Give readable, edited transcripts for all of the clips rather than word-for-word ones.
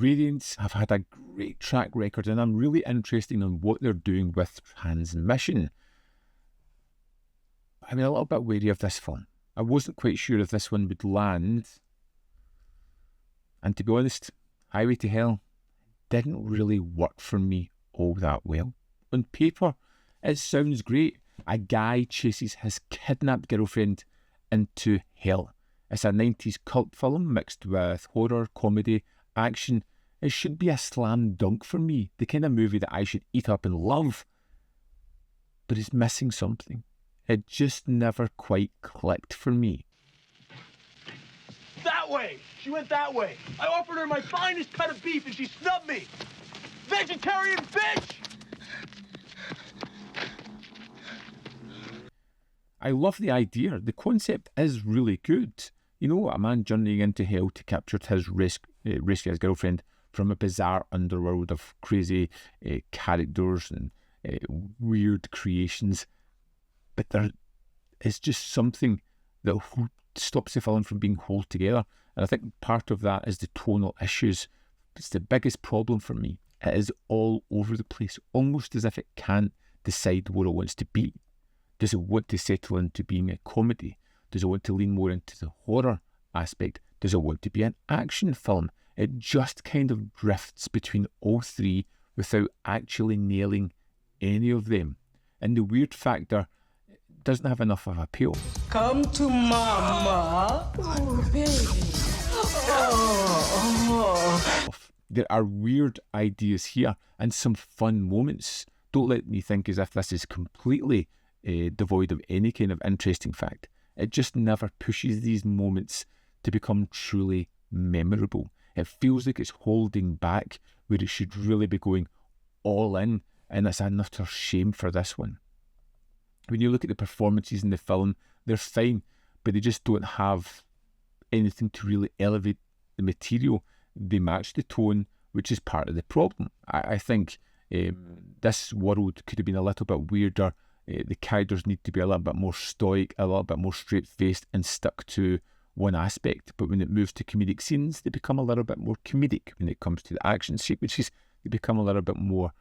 Radiance have had a great track record, and I'm really interested in what they're doing with Transmission. I'm a little bit wary of this film. I wasn't quite sure if this one would land. And to be honest, Highway to Hell didn't really work for me all that well. On paper, it sounds great. A guy chases his kidnapped girlfriend into hell. It's a 90s cult film mixed with horror, comedy, action. It should be a slam dunk for me, the kind of movie that I should eat up and love. But it's missing something. It just never quite clicked for me. That way! She went that way. I offered her my finest cut of beef and she snubbed me. Vegetarian bitch! I love the idea. The concept is really good. You know, a man journeying into hell to capture his rescue his girlfriend from a bizarre underworld of crazy characters and weird creations. But there is just something that stops the film from being whole together. And I think part of that is the tonal issues. It's the biggest problem for me. It is all over the place, almost as if it can't decide what it wants to be. Does it want to settle into being a comedy? Does it want to lean more into the horror aspect? Does it want to be an action film? It just kind of drifts between all three without actually nailing any of them. And the weird factor doesn't have enough of appeal. Come to mama. Oh, baby. Oh. There are weird ideas here and some fun moments. Don't let me think as if this is completely devoid of any kind of interesting fact. It just never pushes these moments to become truly memorable. It feels like it's holding back where it should really be going all in, and it's an utter shame for this one. When you look at the performances in the film, they're fine, but they just don't have anything to really elevate the material. They match the tone, which is part of the problem. I think this world could have been a little bit weirder. The characters need to be a little bit more stoic, a little bit more straight-faced and stuck to one aspect. But when it moves to comedic scenes, they become a little bit more comedic. When it comes to the action sequences, they become a little bit more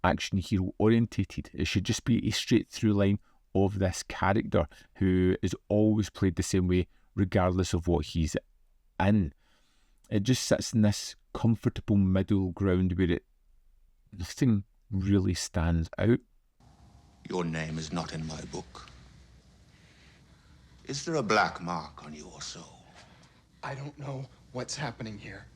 action hero orientated. It should just be a straight through line of this character who is always played the same way regardless of what he's in. It just sits in this comfortable middle ground where nothing really stands out. Your name is not in my book. Is there a black mark on your soul? I don't know what's happening here.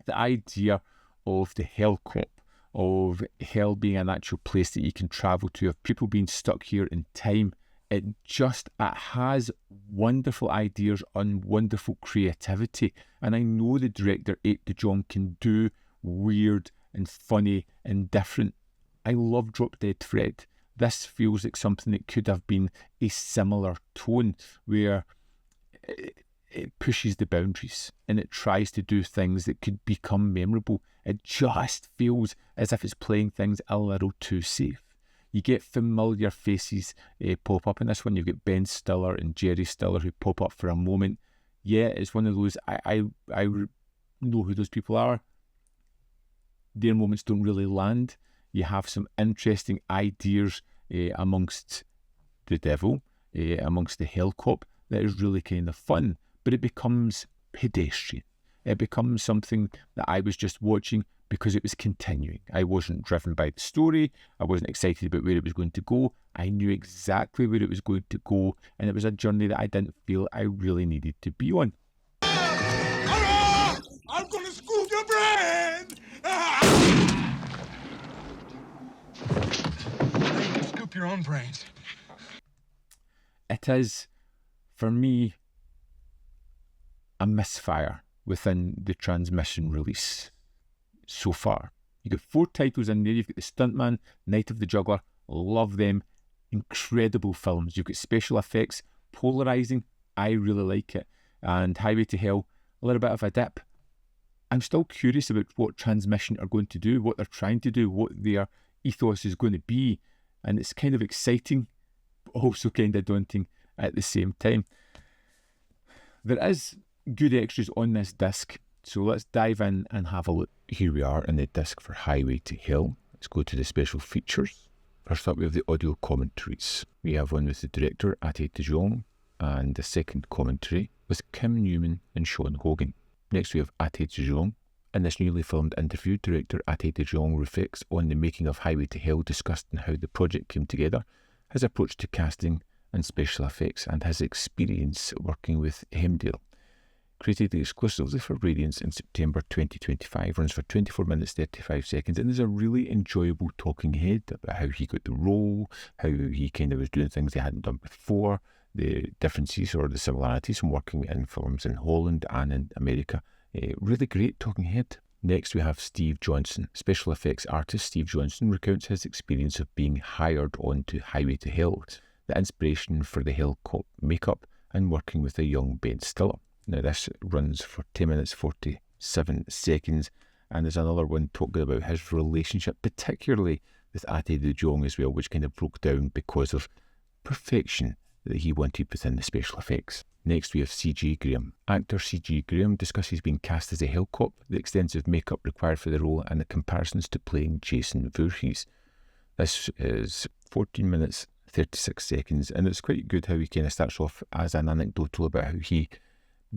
The idea of the hell cop, of hell being an actual place that you can travel to, of people being stuck here in time, it has wonderful ideas and wonderful creativity. And I know the director, Ate de Jong, can do weird and funny and different. I love Drop Dead Fred. This feels like something that could have been a similar tone where it pushes the boundaries and it tries to do things that could become memorable. It just feels as if it's playing things a little too safe. You get familiar faces pop up in this one. You've got Ben Stiller and Jerry Stiller who pop up for a moment. Yeah, it's one of those, I know who those people are. Their moments don't really land. You have some interesting ideas amongst the devil, amongst the hell cop, that is really kind of fun, but it becomes pedestrian. It becomes something that I was just watching because it was continuing. I wasn't driven by the story. I wasn't excited about where it was going to go. I knew exactly where it was going to go, and it was a journey that I didn't feel I really needed to be on. I'm gonna scoop your brain! You scoop your own brains. It is, for me, a misfire within the Transmission release so far. You got 4 titles in there. You've got The Stuntman, Night of the Juggler. Love them. Incredible films. You've got special effects, polarising. I really like it. And Highway to Hell, a little bit of a dip. I'm still curious about what Transmission are going to do, what they're trying to do, what their ethos is going to be. And it's kind of exciting, but also kind of daunting at the same time. There is good extras on this disc. So let's dive in and have a look. Here we are in the disc for Highway to Hell. Let's go to the special features. First up, we have the audio commentaries. We have one with the director, Ate de Jong, and the second commentary with Kim Newman and Sean Hogan. Next, we have Ate de Jong. In this newly filmed interview, director Ate de Jong reflects on the making of Highway to Hell, discussing how the project came together, his approach to casting and special effects, and his experience working with Hemdale. Created exclusively for Radiance in September 2025, runs for 24 minutes 35 seconds, and is a really enjoyable talking head about how he got the role, how he kind of was doing things he hadn't done before, the differences or the similarities from working in films in Holland and in America. Really great talking head. Next we have Steve Johnson. Special effects artist Steve Johnson recounts his experience of being hired on to Highway to Hell, the inspiration for the Hell Cop makeup, and working with a young Ben Stiller. Now this runs for 10 minutes 47 seconds, and there's another one talking about his relationship, particularly with Ate de Jong as well, which kind of broke down because of perfection that he wanted within the special effects. Next we have C.G. Graham. Actor C.G. Graham discusses being cast as a Hell Cop, the extensive makeup required for the role, and the comparisons to playing Jason Voorhees. This is 14 minutes 36 seconds, and it's quite good how he kind of starts off as an anecdotal about how he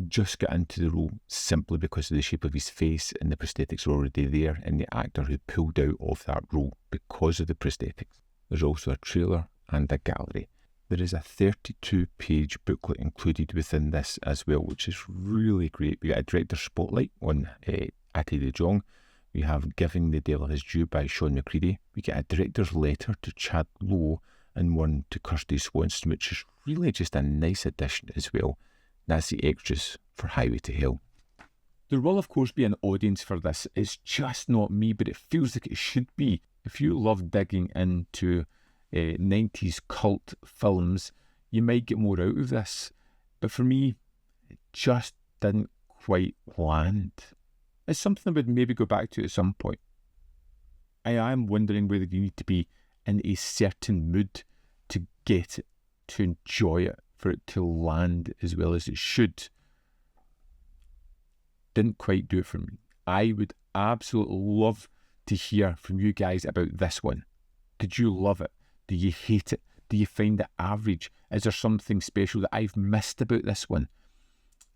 just got into the role simply because of the shape of his face, and the prosthetics were already there, and the actor who pulled out of that role because of the prosthetics. There's also a trailer and a gallery. There is a 32-page booklet included within this as well, which is really great. We got a director's spotlight on Ate de Jong. We have Giving the Devil His Due by Sean McCready. We get a director's letter to Chad Lowe and one to Kirsty Swanson, which is really just a nice addition as well. That's the extras for Highway to Hell. There will of course be an audience for this. It's just not me, but it feels like it should be. If you love digging into 90s cult films, you might get more out of this. But for me, it just didn't quite land. It's something I would maybe go back to at some point. I am wondering whether you need to be in a certain mood to get it, to enjoy it, for it to land as well as it should. Didn't quite do it for me. I would absolutely love to hear from you guys about this one. Did you love it? Do you hate it? Do you find it average? Is there something special that I've missed about this one?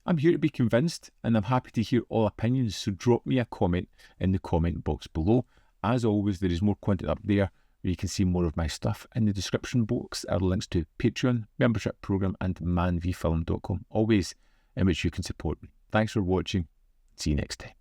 I'm here to be convinced, and I'm happy to hear all opinions, so drop me a comment in the comment box below. As always, there is more content up there where you can see more of my stuff. In the description box are links to Patreon, membership program, and manvfilm.com, always in which you can support me. Thanks for watching. See you next time.